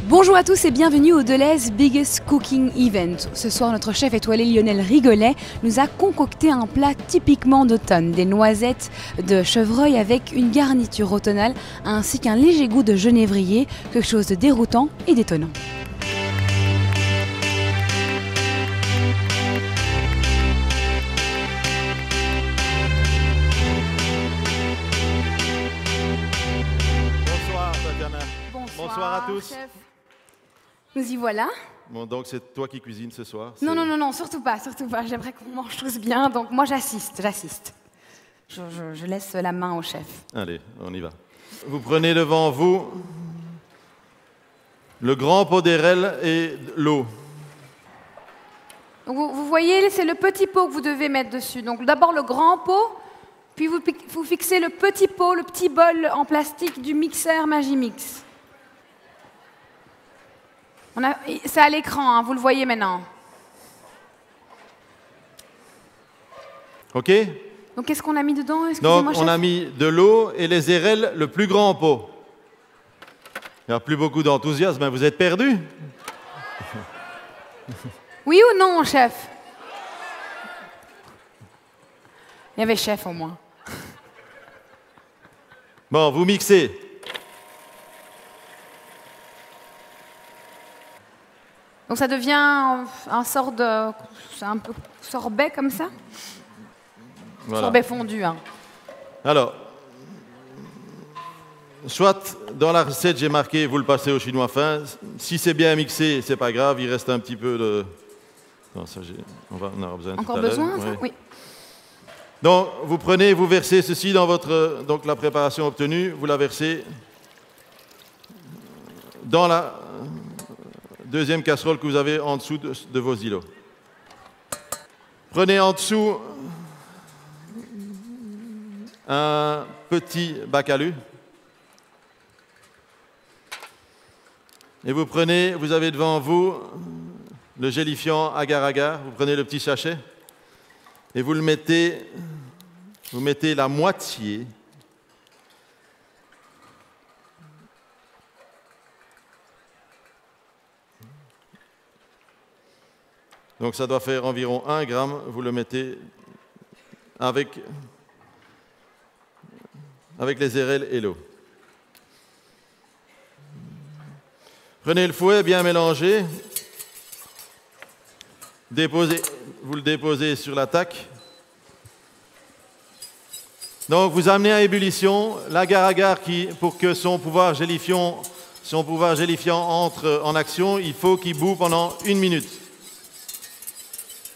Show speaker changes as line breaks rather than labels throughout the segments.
Bonjour à tous et bienvenue au Delhaize Biggest Cooking Event. Ce soir, notre chef étoilé Lionel Rigolet nous a concocté un plat typiquement d'automne, des noisettes de chevreuil avec une garniture automnale ainsi qu'un léger goût de genévrier, quelque chose de déroutant et d'étonnant.
Bonsoir Tatiana. Bonsoir à tous.
Chef. Nous y voilà.
Bon, donc c'est toi qui cuisines ce soir?
Non, surtout pas. J'aimerais qu'on mange tous bien, donc moi j'assiste. Je laisse la main au chef.
Allez, on y va. Vous prenez devant vous le grand pot d'érel et l'eau.
Donc vous voyez, c'est le petit pot que vous devez mettre dessus. Donc d'abord le grand pot, puis vous fixez le petit pot, le petit bol en plastique du mixeur Magimix. C'est à l'écran, hein, vous le voyez maintenant.
OK?
Donc qu'est-ce qu'on a mis dedans?
Donc
Chef.
on a mis de l'eau et les érelles, le plus grand pot. Il n'y a plus beaucoup d'enthousiasme, hein, vous êtes perdus?
Oui ou non, chef? Il y avait chef au moins.
Bon, vous mixez.
Donc ça devient un sort de... C'est un peu sorbet comme ça?
Voilà.
Sorbet fondu, hein.
Alors, soit dans la recette j'ai marqué vous le passez au chinois fin. Si c'est bien mixé, c'est pas grave, il reste un petit peu de... Non, ça on aura besoin tout à
Encore
l'heure.
besoin, ça?
Ouais.
Oui.
Donc, vous prenez, vous versez ceci dans votre... Donc, la préparation obtenue, vous la versez dans la deuxième casserole que vous avez en dessous de vos îlots. Prenez en dessous un petit bac à lu. Et vous avez devant vous le gélifiant agar-agar. Vous prenez le petit sachet et vous mettez la moitié donc ça doit faire environ 1 gramme, vous le mettez avec les érelles et l'eau. Prenez le fouet bien mélangé, vous le déposez sur la taque. Donc vous amenez à ébullition l'agar-agar pour que son pouvoir gélifiant entre en action, il faut qu'il bout pendant 1 minute.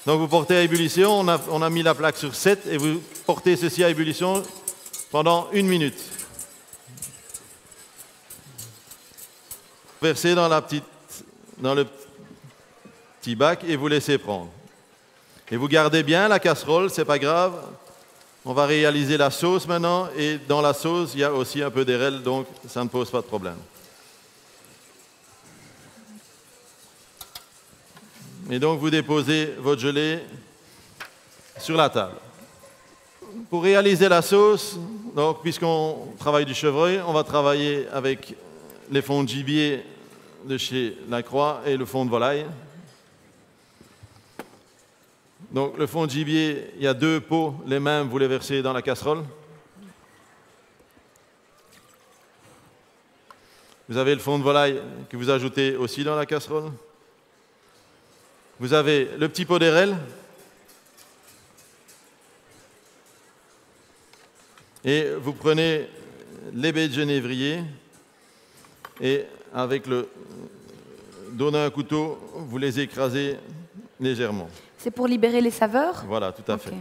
Donc vous portez à ébullition, on a mis la plaque sur 7 et vous portez ceci à ébullition pendant 1 minute. Versez dans le petit bac et vous laissez prendre. Et vous gardez bien la casserole, c'est pas grave. On va réaliser la sauce maintenant et dans la sauce, il y a aussi un peu d'érel, donc ça ne pose pas de problème. Et donc vous déposez votre gelée sur la table. Pour réaliser la sauce, donc puisqu'on travaille du chevreuil, on va travailler avec les fonds de gibier de chez Lacroix et le fond de volaille. Donc le fond de gibier, il y a 2 pots, les mêmes, vous les versez dans la casserole. Vous avez le fond de volaille que vous ajoutez aussi dans la casserole. Vous avez le petit pot d'érel. Et vous prenez les baies de genévrier et avec le dos d'un couteau, vous les écrasez légèrement.
C'est pour libérer les saveurs?
Voilà, tout à fait.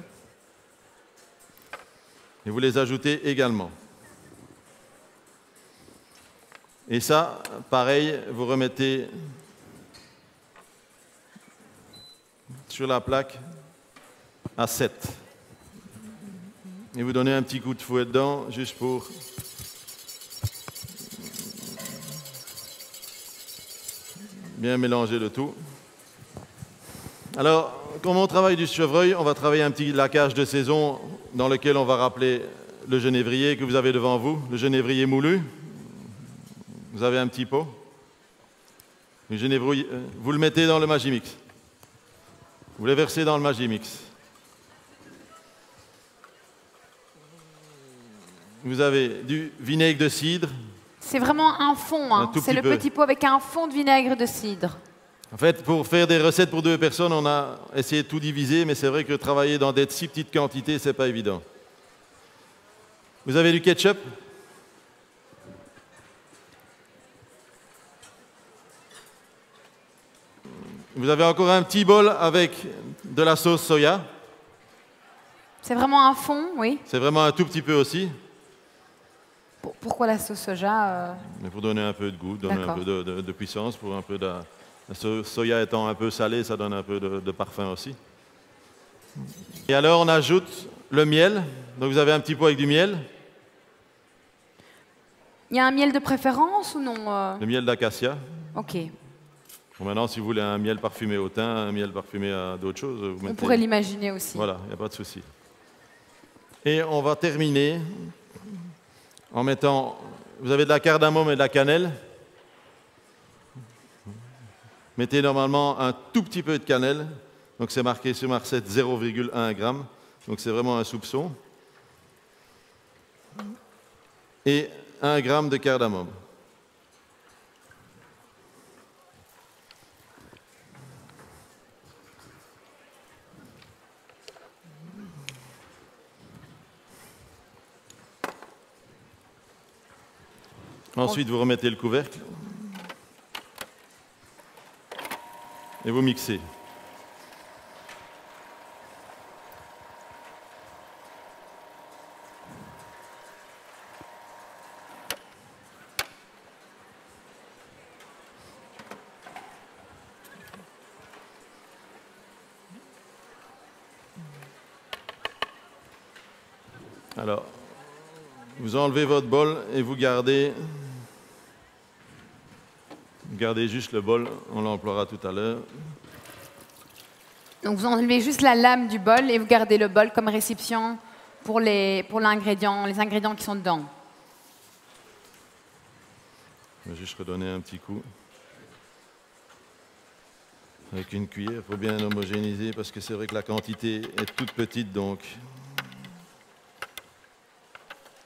Et vous les ajoutez également. Et ça, pareil, vous remettez sur la plaque à 7. Et vous donnez un petit coup de fouet dedans, juste pour bien mélanger le tout. Alors, comme on travaille du chevreuil, on va travailler un petit laquage de saison dans lequel on va rappeler le genévrier que vous avez devant vous, le genévrier moulu. Vous avez un petit pot. Une genévrouille, vous le mettez dans le Magimix. Vous le versez dans le Magimix. Vous avez du vinaigre de cidre.
C'est vraiment un fond, hein. C'est le petit pot avec un fond de vinaigre de cidre.
En fait, pour faire des recettes pour 2 personnes, on a essayé de tout diviser, mais c'est vrai que travailler dans des si petites quantités, c'est pas évident. Vous avez du ketchup. Vous avez encore un petit bol avec de la sauce soya.
C'est vraiment un fond, oui.
C'est vraiment un tout petit peu aussi.
Pourquoi la sauce soja
Mais pour donner un peu de goût, donner un peu de puissance, pour un peu de... La soya étant un peu salée, ça donne un peu de parfum aussi. Et alors on ajoute le miel. Donc vous avez un petit pot avec du miel.
Il y a un miel de préférence ou non
Le miel d'acacia.
Ok.
Bon, maintenant, si vous voulez un miel parfumé au thym, un miel parfumé à d'autres choses, vous mettez...
On pourrait l'imaginer aussi.
Voilà, il n'y a pas de souci. Et on va terminer en mettant... Vous avez de la cardamome et de la cannelle. Mettez normalement un tout petit peu de cannelle. Donc c'est marqué sur ma recette 0,1 g. Donc c'est vraiment un soupçon. Et 1 g de cardamome. Ensuite, vous remettez le couvercle et vous mixez. Alors, vous enlevez votre bol et vous gardez juste le bol, on l'emploiera tout à l'heure.
Donc vous enlevez juste la lame du bol et vous gardez le bol comme récipient pour les ingrédients qui sont dedans.
Je vais juste redonner un petit coup. Avec une cuillère, il faut bien homogénéiser parce que c'est vrai que la quantité est toute petite, donc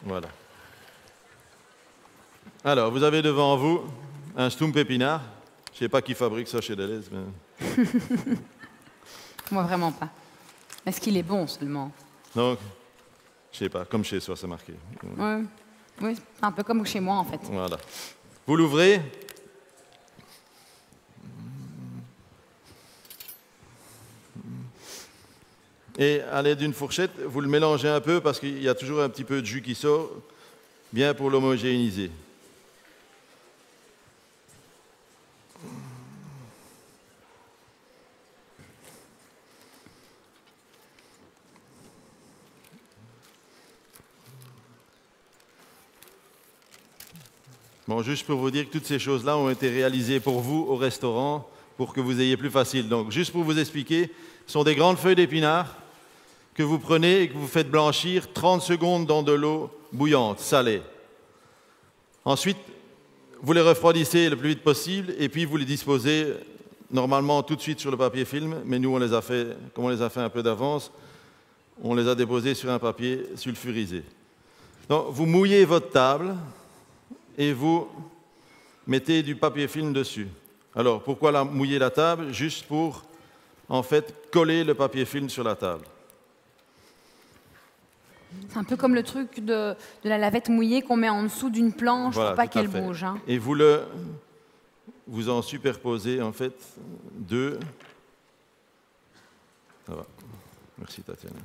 voilà. Alors, vous avez devant vous un Stump épinard. Je ne sais pas qui fabrique ça chez Deleuze, mais...
Moi, vraiment pas. Est-ce qu'il est bon seulement?
Donc, je ne sais pas, comme chez soi, c'est marqué.
Oui, c'est un peu comme chez moi, en fait.
Voilà. Vous l'ouvrez. Et à l'aide d'une fourchette, vous le mélangez un peu parce qu'il y a toujours un petit peu de jus qui sort, bien pour l'homogénéiser. Bon, juste pour vous dire que toutes ces choses-là ont été réalisées pour vous au restaurant, pour que vous ayez plus facile. Donc, juste pour vous expliquer, ce sont des grandes feuilles d'épinards que vous prenez et que vous faites blanchir 30 secondes dans de l'eau bouillante, salée. Ensuite, vous les refroidissez le plus vite possible et puis vous les disposez normalement tout de suite sur le papier film, mais nous, comme on les a fait un peu d'avance, on les a déposés sur un papier sulfurisé. Donc, vous mouillez votre table et vous mettez du papier film dessus. Alors, pourquoi mouiller la table? Juste pour, en fait, coller le papier film sur la table.
C'est un peu comme le truc de la lavette mouillée qu'on met en dessous d'une planche pour pas qu'elle bouge. Hein.
Et vous en superposez, en fait, 2. Ça va. Merci, Tatiana.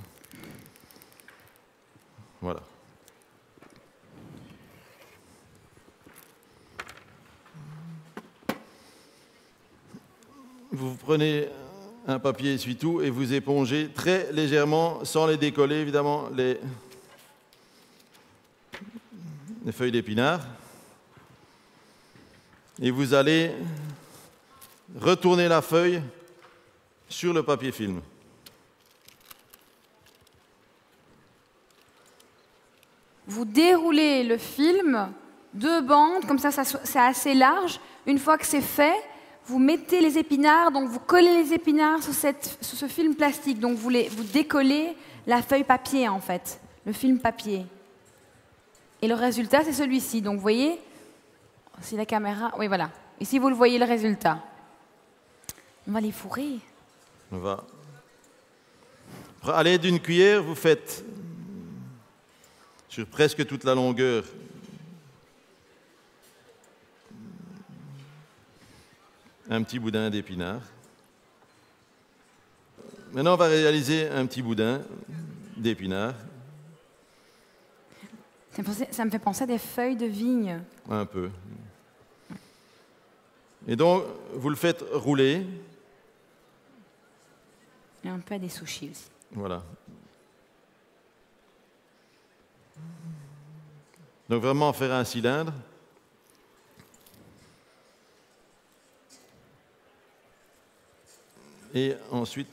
Voilà. Vous prenez un papier essuie-tout et vous épongez très légèrement, sans les décoller évidemment, les feuilles d'épinards. Et vous allez retourner la feuille sur le papier film.
Vous déroulez le film, 2 bandes, comme ça c'est assez large. Une fois que c'est fait, vous mettez les épinards, donc vous collez les épinards sur ce film plastique. Donc vous décollez la feuille papier en fait, le film papier. Et le résultat, c'est celui-ci. Donc vous voyez, si la caméra... Oui, voilà. Ici, vous le voyez, le résultat. On va les fourrer.
On va... À l'aide d'une cuillère, vous faites sur presque toute la longueur un petit boudin d'épinards. Maintenant, on va réaliser un petit boudin d'épinards.
Ça me fait penser à des feuilles de vigne.
Un peu. Et donc, vous le faites rouler.
Et un peu à des sushis aussi.
Voilà. Donc vraiment faire un cylindre. Et ensuite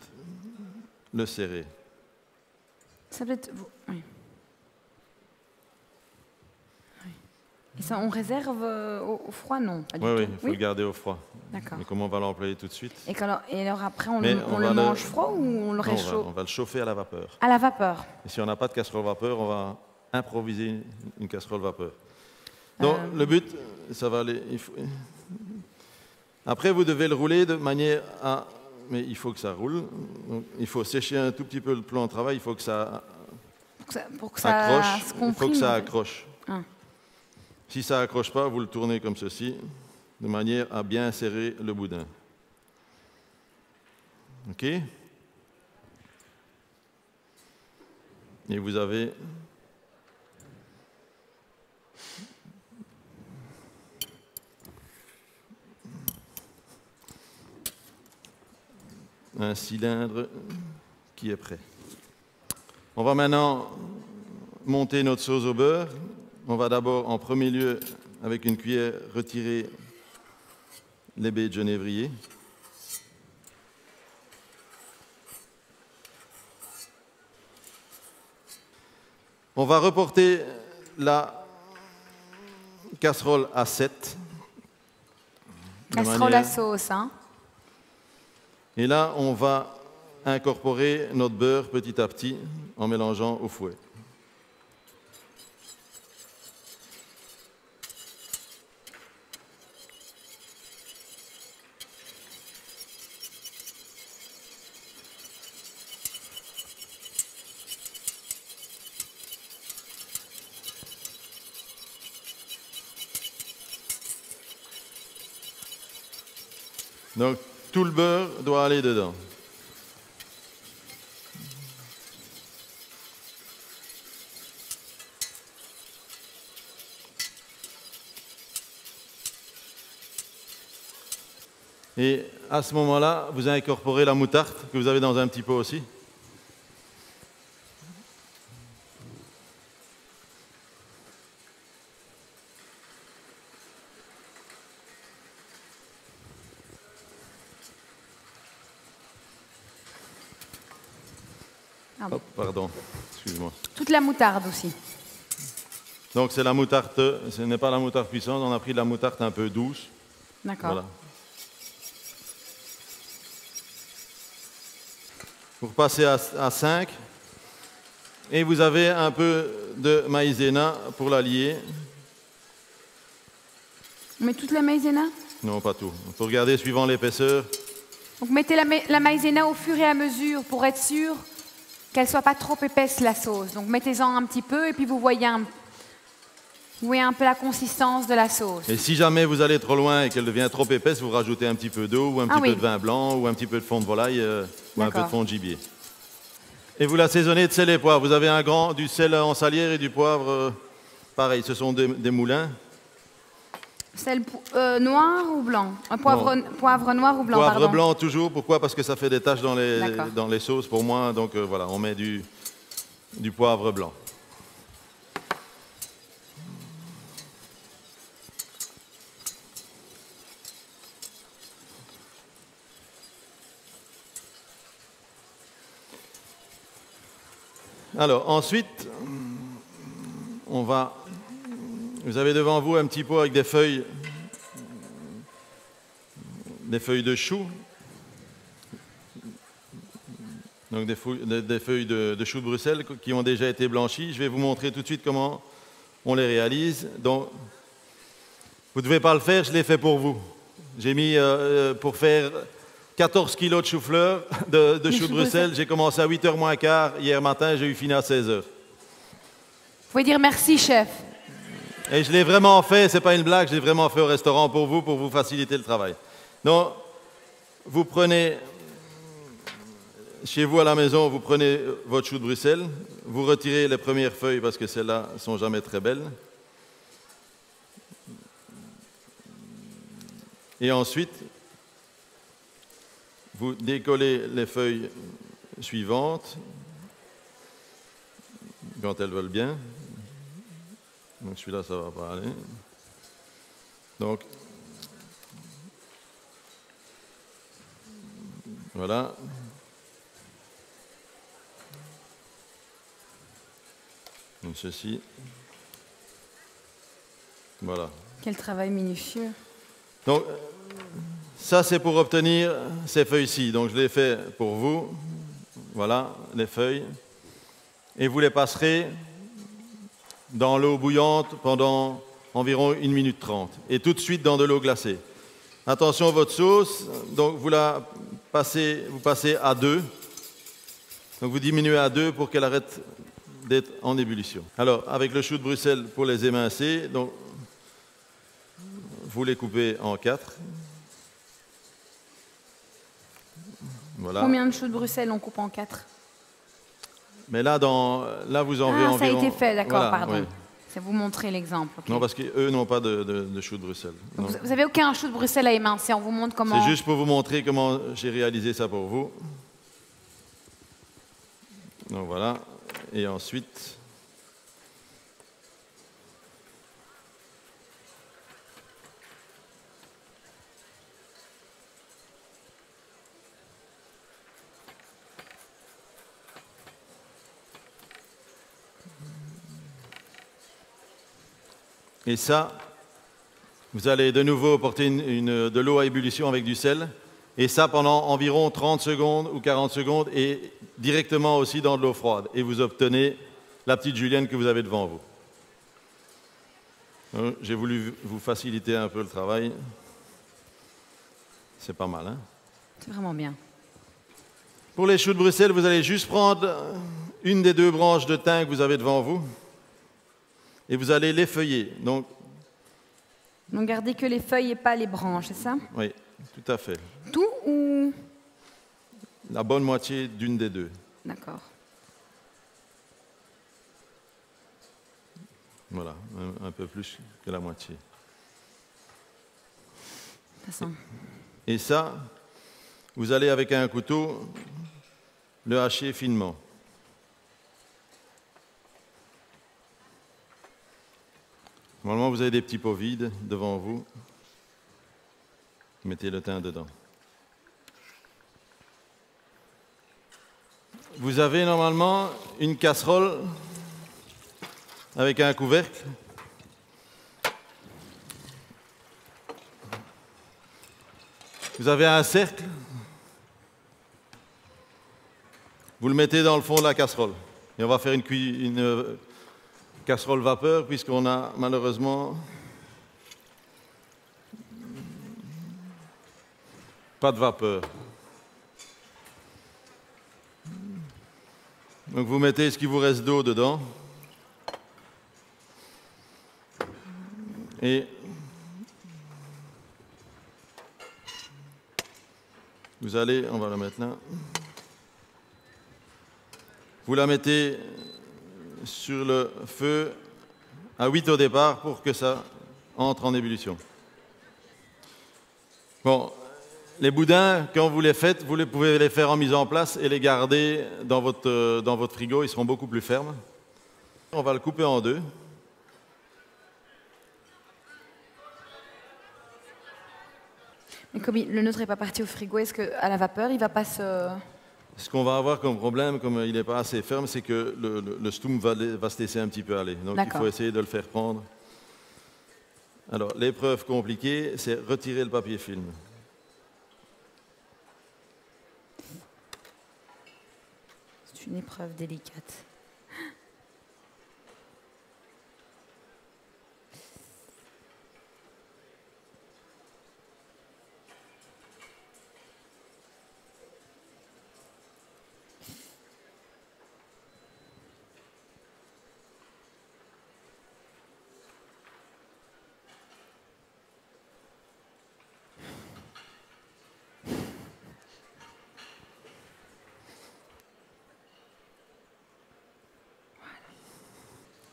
le serrer.
Ça peut être... Oui. Et ça, on réserve au froid, non pas du tout.
Oui, il faut le garder au froid.
D'accord.
Mais comment on va l'employer tout de suite?
Et alors après, on le mange froid ou on le réchauffe?
On va le chauffer à la vapeur.
À la vapeur.
Et si on n'a pas de casserole vapeur, on va improviser une casserole vapeur. Donc le but, ça va aller... Après, vous devez le rouler de manière à... Mais il faut que ça roule. Donc, il faut sécher un tout petit peu le plan de travail. Il faut que ça...
Pour que ça
accroche.
se comprime.
Il faut que ça accroche.
Ah.
Si ça n'accroche pas, vous le tournez comme ceci, de manière à bien serrer le boudin. OK? Et vous avez un cylindre qui est prêt. On va maintenant monter notre sauce au beurre. On va d'abord, en premier lieu, avec une cuillère, retirer les baies de genévrier. On va reporter la casserole à 7.
Casserole à sauce, hein?
Et là, on va incorporer notre beurre petit à petit en mélangeant au fouet. Donc, tout le beurre doit aller dedans. Et à ce moment-là, vous incorporez la moutarde que vous avez dans un petit pot aussi.
Ah bon.
Oh, pardon, excuse-moi.
Toute la moutarde aussi.
Donc c'est la moutarde, ce n'est pas la moutarde puissante, on a pris de la moutarde un peu douce.
D'accord.
Voilà. Vous repassez à 5 et vous avez un peu de maïzena pour la lier.
On met toute la maïzena?
Non, pas tout. Il faut regarder suivant l'épaisseur.
Donc mettez la maïzena au fur et à mesure pour être sûr qu'elle ne soit pas trop épaisse la sauce. Donc mettez-en un petit peu et puis vous voyez un peu la consistance de la sauce.
Et si jamais vous allez trop loin et qu'elle devient trop épaisse, vous rajoutez un petit peu d'eau ou un petit peu de vin blanc ou un petit peu de fond de volaille ou un peu de fond de gibier. Et vous l'assaisonnez de sel et poivre. Vous avez du sel en salière et du poivre pareil. Ce sont des moulins.
Sel noir ou blanc? Poivre noir ou blanc,
poivre
pardon.
Blanc toujours. Pourquoi? Parce que ça fait des taches dans les sauces pour moi. Donc voilà, on met du poivre blanc. Alors ensuite, vous avez devant vous un petit pot avec des feuilles des feuilles de chou. Donc des feuilles de chou de Bruxelles qui ont déjà été blanchies. Je vais vous montrer tout de suite comment on les réalise. Donc, vous ne devez pas le faire, je l'ai fait pour vous. J'ai mis pour faire 14 kilos de chou-fleur, de chou de Bruxelles. J'ai commencé à 8h moins quart hier matin, j'ai eu fini à 16h.
Vous pouvez dire merci, chef.
Et je l'ai vraiment fait, c'est pas une blague, je l'ai vraiment fait au restaurant pour vous faciliter le travail. Donc, vous prenez, chez vous à la maison, vous prenez votre chou de Bruxelles, vous retirez les premières feuilles parce que celles-là ne sont jamais très belles. Et ensuite, vous décollez les feuilles suivantes, quand elles veulent bien. Donc celui-là, ça ne va pas aller. Donc, voilà. Donc ceci. Voilà.
Quel travail minutieux.
Donc, ça, c'est pour obtenir ces feuilles-ci. Donc, je les fais pour vous. Voilà, les feuilles. Et vous les passerez dans l'eau bouillante pendant environ 1 minute 30. Et tout de suite dans de l'eau glacée. Attention à votre sauce. Donc, vous passez à 2. Donc, vous diminuez à 2 pour qu'elle arrête d'être en ébullition. Alors, avec le chou de Bruxelles pour les émincer, donc, vous les coupez en 4. Voilà.
Combien de choux de Bruxelles on coupe en 4?
Mais là, vous en avez environ...
ça a été fait, d'accord,
voilà,
pardon.
Oui.
C'est vous montrer l'exemple. Okay.
Non, parce qu'eux n'ont pas de choux de Bruxelles.
Vous n'avez aucun chou de Bruxelles à émincer, on vous montre comment...
C'est juste pour vous montrer comment j'ai réalisé ça pour vous. Donc voilà. Et ensuite... Et ça, vous allez de nouveau porter de l'eau à ébullition avec du sel. Et ça pendant environ 30 secondes ou 40 secondes et directement aussi dans de l'eau froide. Et vous obtenez la petite julienne que vous avez devant vous. J'ai voulu vous faciliter un peu le travail. C'est pas mal, hein?
C'est vraiment bien.
Pour les choux de Bruxelles, vous allez juste prendre une des 2 branches de thym que vous avez devant vous. Et vous allez l'effeuiller. Donc,
gardez que les feuilles et pas les branches, c'est ça?
Oui, tout à fait.
Tout ou...
La bonne moitié d'une des 2.
D'accord.
Voilà, un peu plus que la moitié.
Ça sent.
Et ça, vous allez avec un couteau le hacher finement. Normalement, vous avez des petits pots vides devant vous. Mettez le thym dedans. Vous avez normalement une casserole avec un couvercle. Vous avez un cercle. Vous le mettez dans le fond de la casserole. Et on va faire une casserole vapeur, puisqu'on a malheureusement pas de vapeur. Donc vous mettez ce qui vous reste d'eau dedans. Et vous allez, on va la mettre là. Vous la mettez sur le feu à 8 au départ pour que ça entre en ébullition. Bon, les boudins, quand vous les faites, vous pouvez les faire en mise en place et les garder dans votre frigo, ils seront beaucoup plus fermes. On va le couper en 2.
Mais comme le nôtre n'est pas parti au frigo, est-ce qu'à la vapeur, il ne va pas se...
Ce qu'on va avoir comme problème, comme il n'est pas assez ferme, c'est que le stoum va se laisser un petit peu aller. Donc il faut essayer de le faire prendre. Alors, l'épreuve compliquée, c'est retirer le papier film.
une épreuve délicate.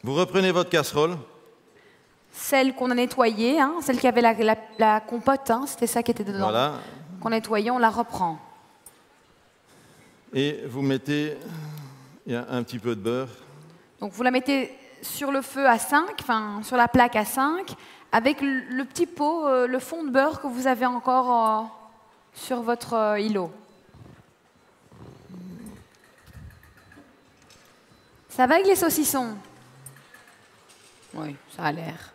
Vous reprenez votre casserole.
Celle qu'on a nettoyée, hein, celle qui avait la compote, hein, c'était ça qui était dedans.
Voilà.
Qu'on nettoyait, on la reprend.
Et vous mettez un petit peu de beurre.
Donc vous la mettez sur le feu à 5, enfin sur la plaque à 5, avec le petit pot, le fond de beurre que vous avez encore sur votre îlot. Ça va avec les saucissons? Oui, ça a l'air.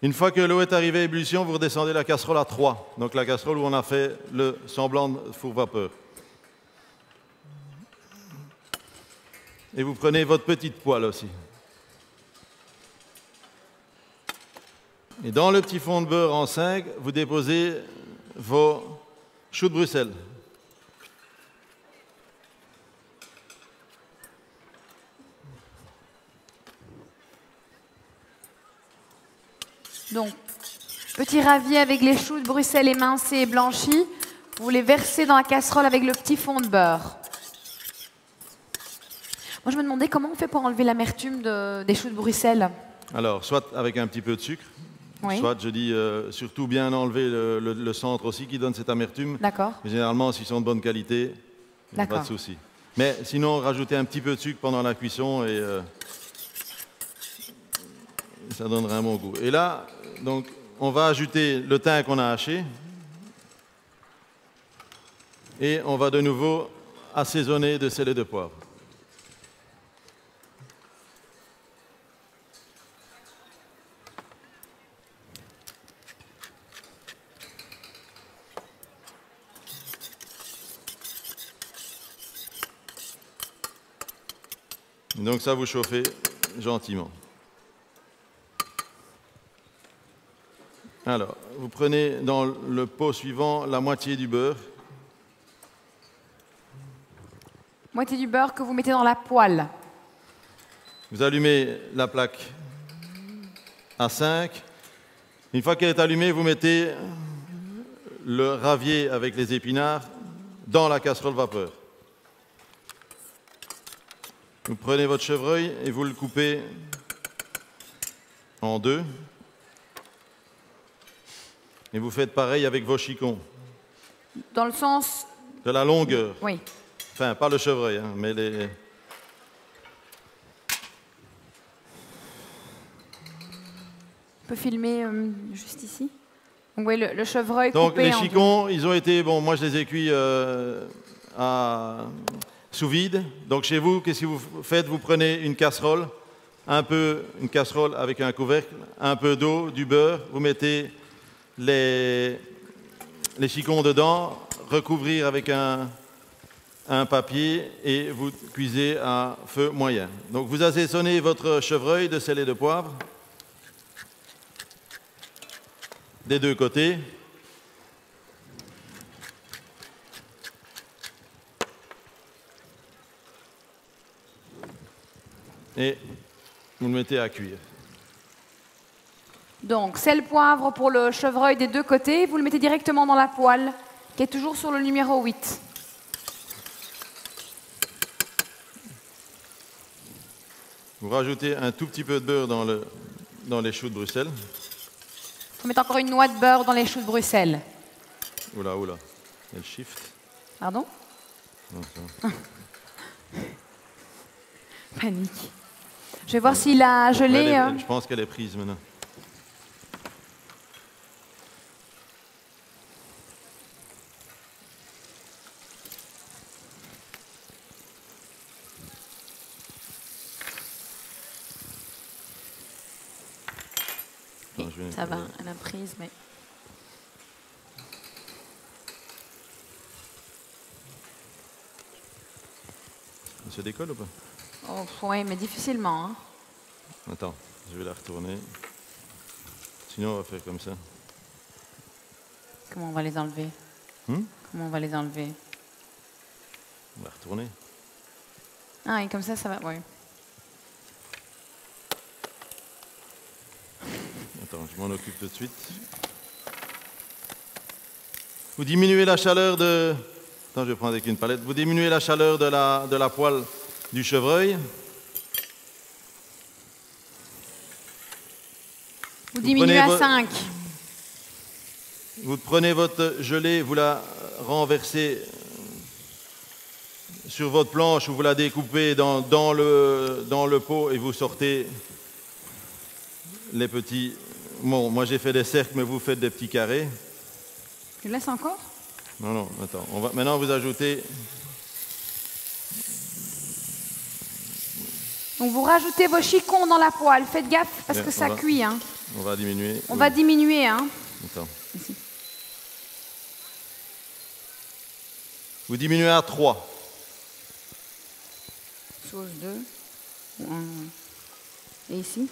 Une fois que l'eau est arrivée à ébullition, vous redescendez la casserole à 3. Donc la casserole où on a fait le semblant de four-vapeur. Et vous prenez votre petite poêle aussi. Et dans le petit fond de beurre en 5, vous déposez vos choux de Bruxelles.
Donc, petit ravier avec les choux de Bruxelles émincés et blanchis. Vous les versez dans la casserole avec le petit fond de beurre. Moi, je me demandais comment on fait pour enlever l'amertume des choux de Bruxelles.
Alors, soit avec un petit peu de sucre,
Oui.
soit, je dis, surtout bien enlever le centre aussi qui donne cette amertume.
D'accord.
Généralement, s'ils sont de bonne qualité, il n'y a pas de souci. Mais sinon, rajoutez un petit peu de sucre pendant la cuisson et ça donnera un bon goût. Et là, donc, on va ajouter le thym qu'on a haché et on va de nouveau assaisonner de sel et de poivre. Donc ça, vous chauffez gentiment. Alors, vous prenez dans le pot suivant la moitié du beurre.
Moitié du beurre que vous mettez dans la poêle.
Vous allumez la plaque à 5. Une fois qu'elle est allumée, vous mettez le ravier avec les épinards dans la casserole vapeur. Vous prenez votre chevreuil et vous le coupez en 2. Et vous faites pareil avec vos chicons.
Dans le sens...
De la longueur.
Oui.
Enfin, pas le chevreuil, hein, mais les...
On peut filmer juste ici. Donc oui, le chevreuil
Donc
coupé
les
en
chicons, ils ont été... Bon, moi je les ai cuits sous vide. Donc chez vous, qu'est-ce que vous faites? Vous prenez une casserole, une casserole avec un couvercle, un peu d'eau, du beurre, vous mettez les chicons dedans, recouvrir avec un papier et vous cuisez à feu moyen. Donc vous assaisonnez votre chevreuil de sel et de poivre des deux côtés. Et vous le mettez à cuire.
Donc, sel, poivre pour le chevreuil des deux côtés. Vous le mettez directement dans la poêle, qui est toujours sur le numéro 8.
Vous rajoutez un tout petit peu de beurre dans les choux de Bruxelles.
Vous mettez encore une noix de beurre dans les choux de Bruxelles.
Oula, oula. Et le shift.
Pardon?
Non, ça va.
Panique. Je vais voir s'il a gelé.
Je pense qu'elle est prise maintenant.
Oui, ça va, elle a prise, mais...
se décolle ou pas?
Oh, oui, mais difficilement. Hein.
Attends, je vais la retourner. Sinon, on va faire comme ça.
Comment on va les enlever? Comment on va les enlever?
On va retourner.
Ah, et comme ça va, oui.
Attends, je m'en occupe tout de suite. Vous diminuez la chaleur de... Attends, je vais prendre avec une palette. Vous diminuez la chaleur de la poêle du chevreuil.
Vous diminuez à 5.
Vous prenez votre gelée, vous la renversez sur votre planche ou vous la découpez dans le pot et vous sortez les petits... Bon, moi j'ai fait des cercles, mais vous faites des petits carrés.
Tu le laisses encore?
Non, non, attends. On va maintenant vous ajouter...
Donc vous rajoutez vos chicons dans la poêle. Faites gaffe parce que ça cuit. Hein.
On va diminuer.
On va diminuer. Hein.
Attends.
Ici.
Vous diminuez à 3.
Sauce 2. Et ici?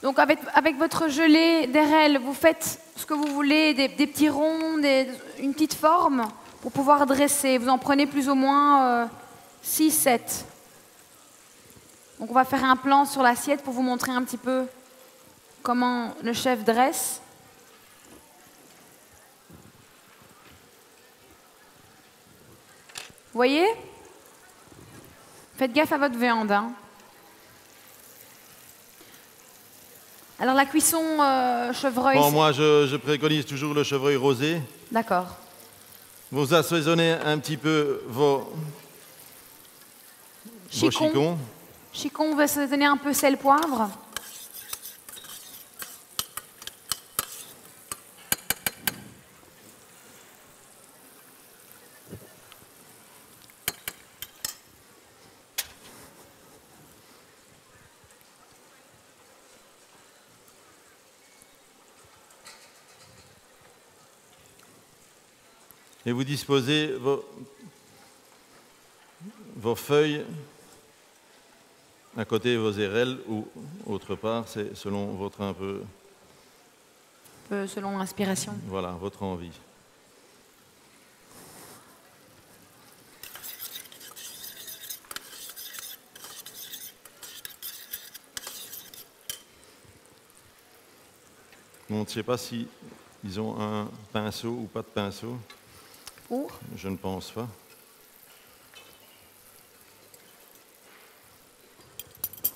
Donc avec votre gelée d'RL, vous faites ce que vous voulez, des petits ronds, une petite forme pour pouvoir dresser. Vous en prenez plus ou moins 6, 7. Donc on va faire un plan sur l'assiette pour vous montrer un petit peu comment le chef dresse. Vous voyez? Faites gaffe à votre viande. Hein. Alors la cuisson chevreuil...
Bon, moi je préconise toujours le chevreuil rosé.
D'accord.
Vous assaisonnez un petit peu vos chicons.
Chicon, vous assaisonnez un peu sel, poivre.
Et vous disposez vos feuilles à côté de vos érelles ou autre part, c'est selon votre un peu...
Selon l'inspiration.
Voilà, votre envie. Bon, je ne sais pas si ils ont un pinceau ou pas de pinceau.
Pour?
Je ne pense pas.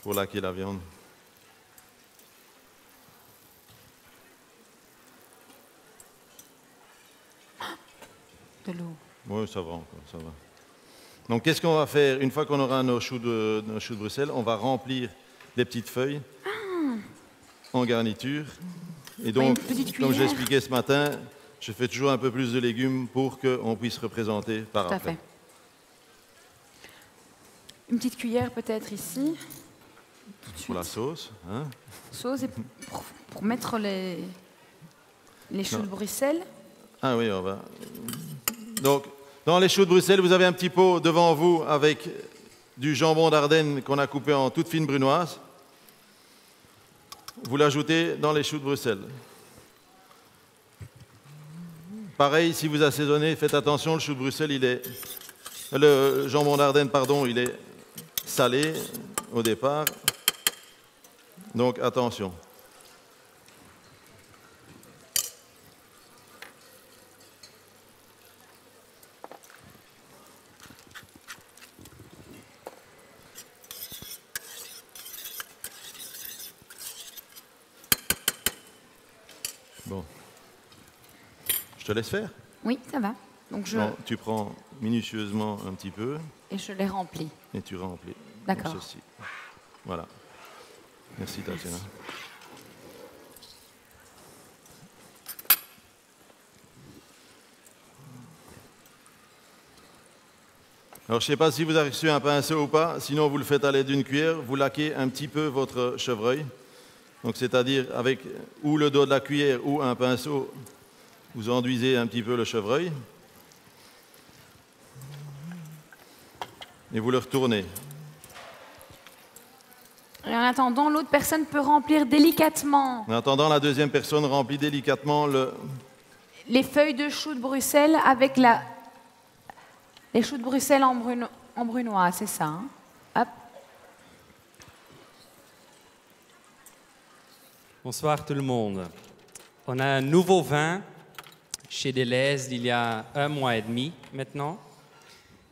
Pour laquer la viande.
De l'eau.
Oui, ça va encore, ça va. Donc, qu'est-ce qu'on va faire? Une fois qu'on aura nos choux de Bruxelles, on va remplir les petites feuilles en garniture. Et donc, comme je l'expliquais ce matin, je fais toujours un peu plus de légumes pour qu'on puisse représenter par après. Tout à fait.
Une petite cuillère peut-être ici.
Pour la sauce. Hein?
Sauce et pour mettre les choux de Bruxelles.
Ah oui, on va... Donc, dans les choux de Bruxelles, vous avez un petit pot devant vous avec du jambon d'Ardenne qu'on a coupé en toute fine brunoise. Vous l'ajoutez dans les choux de Bruxelles. Pareil, si vous assaisonnez, faites attention, le chou de Bruxelles, le jambon d'Ardenne, pardon, il est salé au départ. Donc, attention. Bon. Je te laisse faire?
Oui, ça va. Donc
non, tu prends minutieusement un petit peu.
Et je les remplis.
Et tu remplis.
D'accord.
Ceci. Voilà. Merci, Tatiana. Alors, je ne sais pas si vous avez reçu un pinceau ou pas, sinon vous le faites à l'aide d'une cuillère, vous laquez un petit peu votre chevreuil. Donc, c'est-à-dire avec ou le dos de la cuillère ou un pinceau, vous enduisez un petit peu le chevreuil. Et vous le retournez.
Et en attendant, l'autre personne peut remplir délicatement
En attendant, la deuxième personne remplit délicatement
les feuilles de choux de Bruxelles avec les choux de Bruxelles en brunoise, c'est ça, hein? Hop.
Bonsoir tout le monde. On a un nouveau vin chez Delhaize d'il y a 1 mois et demi maintenant.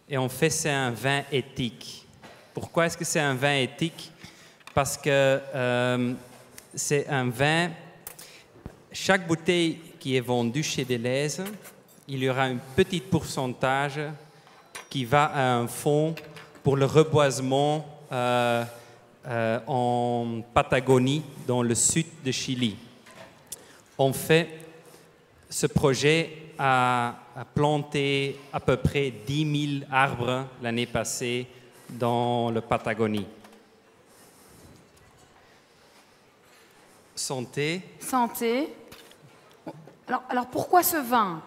Et en fait, c'est un vin éthique. Pourquoi est-ce que c'est un vin éthique? Parce que c'est un vin, chaque bouteille qui est vendue chez Delhaize, il y aura un petit pourcentage qui va à un fonds pour le reboisement en Patagonie, dans le sud de Chili. En fait, ce projet a planté à peu près 10 000 arbres l'année passée dans la Patagonie. Santé.
Santé. Alors pourquoi ce vin?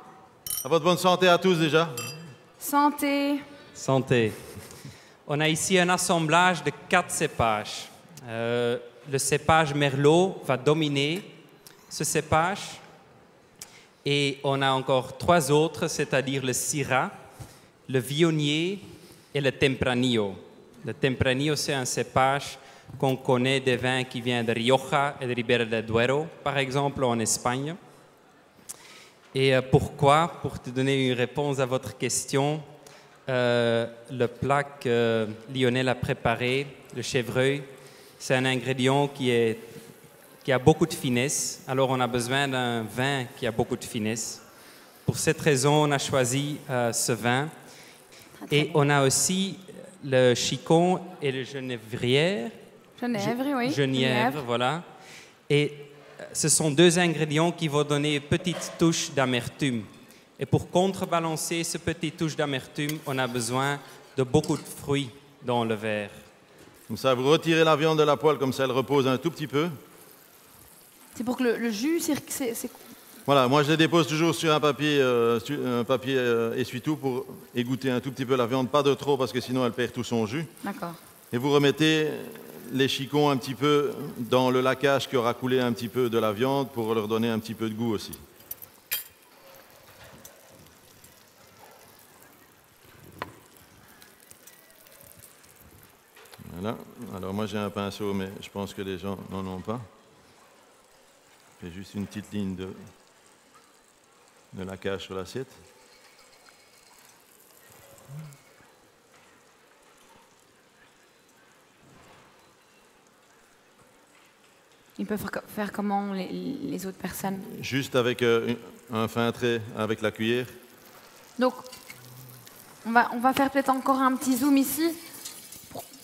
À votre bonne santé à tous déjà.
Santé.
Santé. On a ici un assemblage de 4 cépages. Le cépage Merlot va dominer ce cépage. Et on a encore 3 autres, c'est-à-dire le Syrah, le Viognier et le Tempranillo. Le Tempranillo, c'est un cépage qu'on connaît des vins qui viennent de Rioja et de Ribera del Duero, par exemple, en Espagne. Et pourquoi? Pour te donner une réponse à votre question, le plat que Lionel a préparé, le chevreuil, c'est un ingrédient qui a beaucoup de finesse. Alors, on a besoin d'un vin qui a beaucoup de finesse. Pour cette raison, on a choisi ce vin. Et on a aussi le chicon et le genévrière. Genièvre, voilà. Et ce sont 2 ingrédients qui vont donner une petite touche d'amertume. Et pour contrebalancer ce petit touche d'amertume, on a besoin de beaucoup de fruits dans le verre.
Comme ça, vous retirez la viande de la poêle, comme ça elle repose un tout petit peu.
C'est pour que le jus, c'est...
Voilà, moi je les dépose toujours sur un papier, essuie-tout pour égoutter un tout petit peu la viande, pas de trop parce que sinon elle perd tout son jus.
D'accord.
Et vous remettez les chicons un petit peu dans le lacage qui aura coulé un petit peu de la viande pour leur donner un petit peu de goût aussi. Voilà. Alors moi j'ai un pinceau, mais je pense que les gens n'en ont pas. Je fais juste une petite ligne de lacage sur l'assiette.
Ils peuvent faire comment les autres personnes?
Juste avec un fin trait avec la cuillère.
Donc, on va faire peut-être encore un petit zoom ici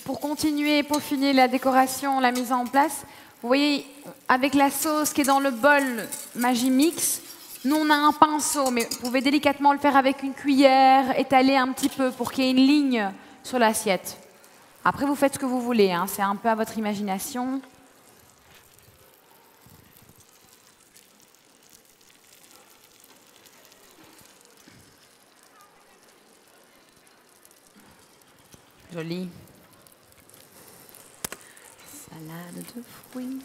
pour continuer et peaufiner la décoration, la mise en place. Vous voyez, avec la sauce qui est dans le bol Magimix, nous on a un pinceau, mais vous pouvez délicatement le faire avec une cuillère, étaler un petit peu pour qu'il y ait une ligne sur l'assiette. Après, vous faites ce que vous voulez, hein, c'est un peu à votre imagination. Joli. Salade de fruits.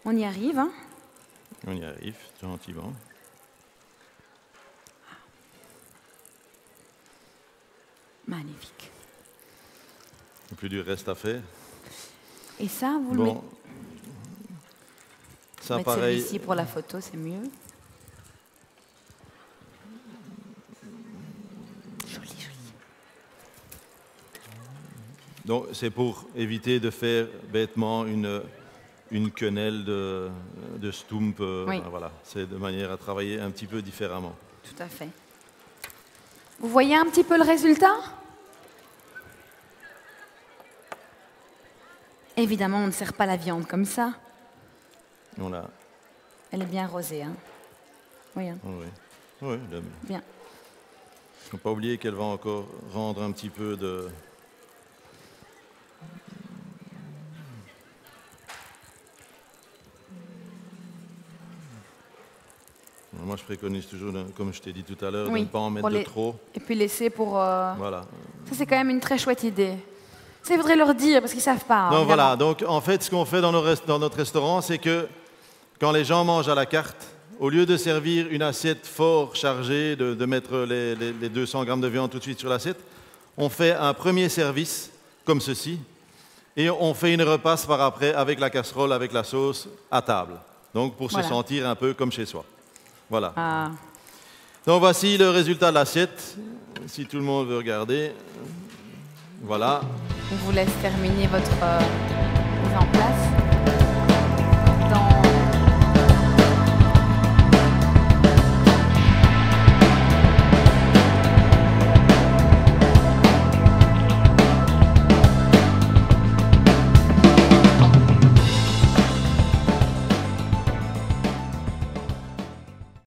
On y arrive, hein?
On y arrive, gentiment.
Magnifique.
Et plus du reste à faire.
Et ça, vous le mettez...
Ça, pareil.
Celui-ci pour la photo, c'est mieux. Joli, joli.
Donc, c'est pour éviter de faire bêtement une quenelle de stump.
Oui.
Voilà, c'est de manière à travailler un petit peu différemment.
Tout à fait. Vous voyez un petit peu le résultat? Évidemment, on ne sert pas la viande comme ça.
On l'a.
Elle est bien rosée, hein? Oui, hein.
Oui, oui.
Bien.
Il ne faut pas oublier qu'elle va encore rendre un petit peu de... Moi, je préconise toujours, comme je t'ai dit tout à l'heure, de ne pas en mettre de trop.
Et puis laisser pour...
Voilà.
Ça, c'est quand même une très chouette idée. Ça, il faudrait leur dire, parce qu'ils ne savent pas.
Donc voilà, donc en fait, ce qu'on fait dans notre restaurant, c'est que quand les gens mangent à la carte, au lieu de servir une assiette fort chargée, de mettre les 200 grammes de viande tout de suite sur l'assiette, on fait un premier service, comme ceci, et on fait une repasse par après avec la casserole, avec la sauce, à table. Donc pour se sentir un peu comme chez soi. Voilà.
Ah.
Donc voici le résultat de l'assiette, si tout le monde veut regarder. Voilà.
On vous laisse terminer votre mise en place.